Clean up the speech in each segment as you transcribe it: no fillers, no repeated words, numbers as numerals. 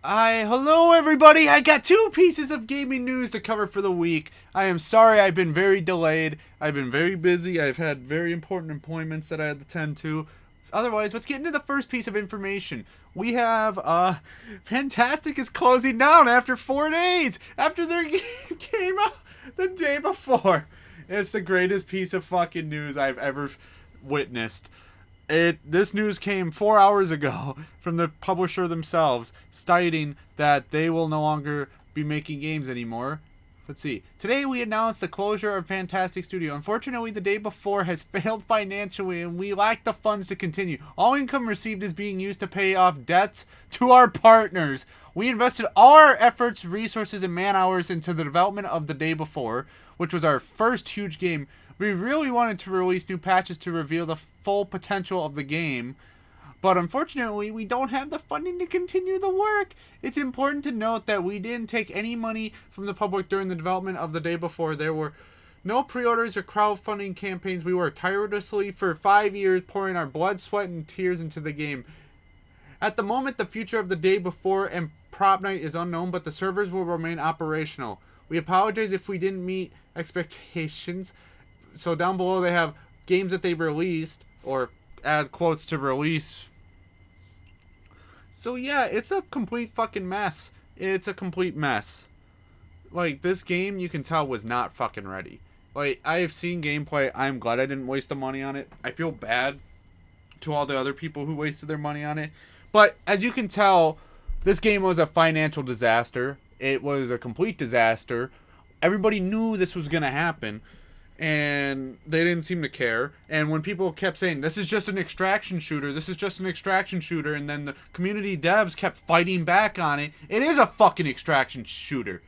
Hello everybody. I got two pieces of gaming news to cover for the week. I am sorry I've been very delayed. I've been very busy. I've had very important appointments that I had to attend to. Otherwise, let's get into the first piece of information. We have Fntastic is closing down after 4 days after their game came out the day before. It's the greatest piece of fucking news I've ever witnessed. This news came 4 hours ago from the publisher themselves, stating that they will no longer be making games anymore. Let's see. Today we announced the closure of Fntastic Studio. Unfortunately, the day before has failed financially and we lack the funds to continue. All income received is being used to pay off debts to our partners. We invested all our efforts, resources, and man hours into the development of the day before, which was our first huge game. We really wanted to release new patches to reveal the full potential of the game, but unfortunately, we don't have the funding to continue the work. It's important to note that we didn't take any money from the public during the development of the day before. There were no pre-orders or crowdfunding campaigns. We worked tirelessly for 5 years, pouring our blood, sweat, and tears into the game. At the moment, the future of the day before and prop night is unknown, but the servers will remain operational. We apologize if we didn't meet expectations. So down below they have games that they've released, or add quotes to release. So yeah, it's a complete fucking mess. It's a complete mess. Like, this game, you can tell, was not fucking ready. Like, I have seen gameplay. I'm glad I didn't waste the money on it. I feel bad to all the other people who wasted their money on it. But as you can tell, this game was a financial disaster. It was a complete disaster. Everybody knew this was going to happen, and they didn't seem to care. And when people kept saying, this is just an extraction shooter, this is just an extraction shooter, and then the community devs kept fighting back on it, it is a fucking extraction shooter.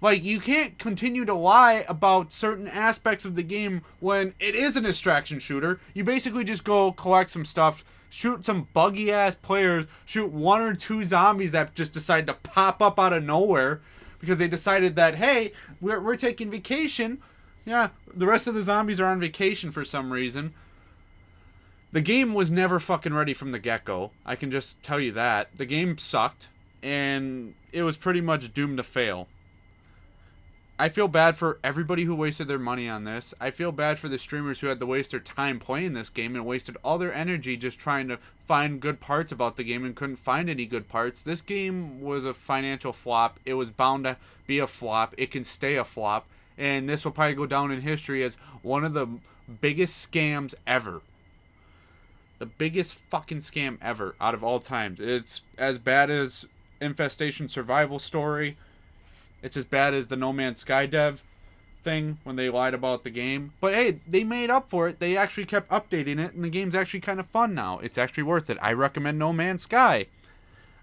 Like, you can't continue to lie about certain aspects of the game when it is an extraction shooter. You basically just go collect some stuff, shoot some buggy ass players, shoot one or two zombies that just decide to pop up out of nowhere because they decided that, hey, we're taking vacation. Yeah, the rest of the zombies are on vacation for some reason. The game was never fucking ready from the get-go. I can just tell you that. The game sucked, and it was pretty much doomed to fail. I feel bad for everybody who wasted their money on this. I feel bad for the streamers who had to waste their time playing this game and wasted all their energy just trying to find good parts about the game and couldn't find any good parts. This game was a financial flop. It was bound to be a flop. It can stay a flop. And this will probably go down in history as one of the biggest scams ever. The biggest fucking scam ever out of all times. It's as bad as Infestation Survival Story. It's as bad as the No Man's Sky dev thing when they lied about the game. But hey, they made up for it. They actually kept updating it, and the game's actually kind of fun now. It's actually worth it. I recommend No Man's Sky.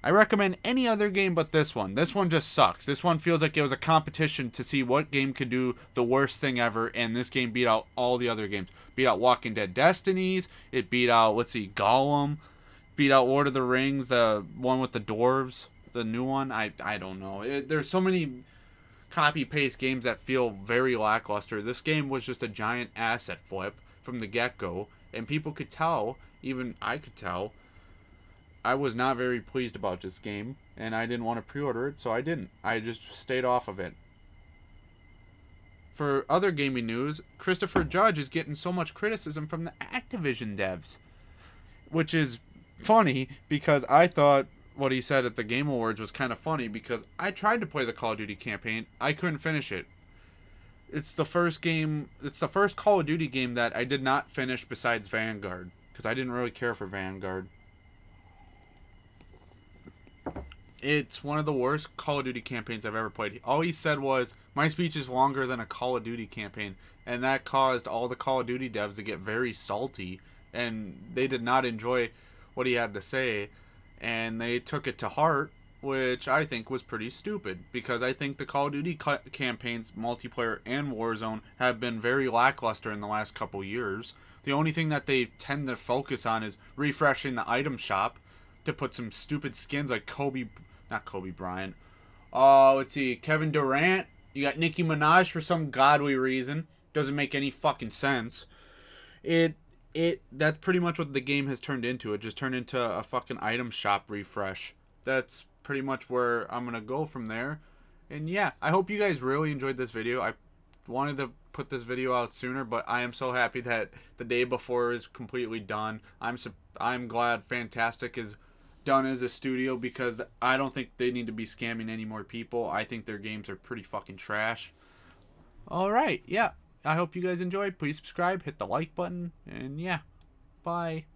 I recommend any other game but this one. This one just sucks. This one feels like it was a competition to see what game could do the worst thing ever, and this game beat out all the other games. Beat out Walking Dead Destinies. It beat out, let's see, Gollum. Beat out Lord of the Rings, the one with the dwarves. The new one. I don't know. There's so many copy-paste games that feel very lackluster. This game was just a giant asset flip from the get-go, and people could tell, even I could tell, I was not very pleased about this game, and I didn't want to pre-order it, so I didn't. I just stayed off of it. For other gaming news, Christopher Judge is getting so much criticism from the Activision devs, which is funny because I thought what he said at the Game Awards was kind of funny because I tried to play the Call of Duty campaign. I couldn't finish it. It's the first Call of Duty game that I did not finish besides Vanguard because I didn't really care for Vanguard. It's one of the worst Call of Duty campaigns I've ever played. All he said was, my speech is longer than a Call of Duty campaign, and that caused all the Call of Duty devs to get very salty, and they did not enjoy what he had to say, and they took it to heart, which I think was pretty stupid, because I think the Call of Duty campaigns, multiplayer and Warzone, have been very lackluster in the last couple years. The only thing that they tend to focus on is refreshing the item shop to put some stupid skins like not Kobe Bryant. Let's see, Kevin Durant. You got Nicki Minaj for some godly reason. Doesn't make any fucking sense. That's pretty much what the game has turned into. It just turned into a fucking item shop refresh. That's pretty much where I'm gonna go from there. And yeah, I hope you guys really enjoyed this video. I wanted to put this video out sooner, but I am so happy that the day before is completely done. I'm glad Fntastic is done as a studio, because I don't think they need to be scamming any more people. I think their games are pretty fucking trash. Alright, yeah. I hope you guys enjoyed. Please subscribe, hit the like button, and yeah. Bye.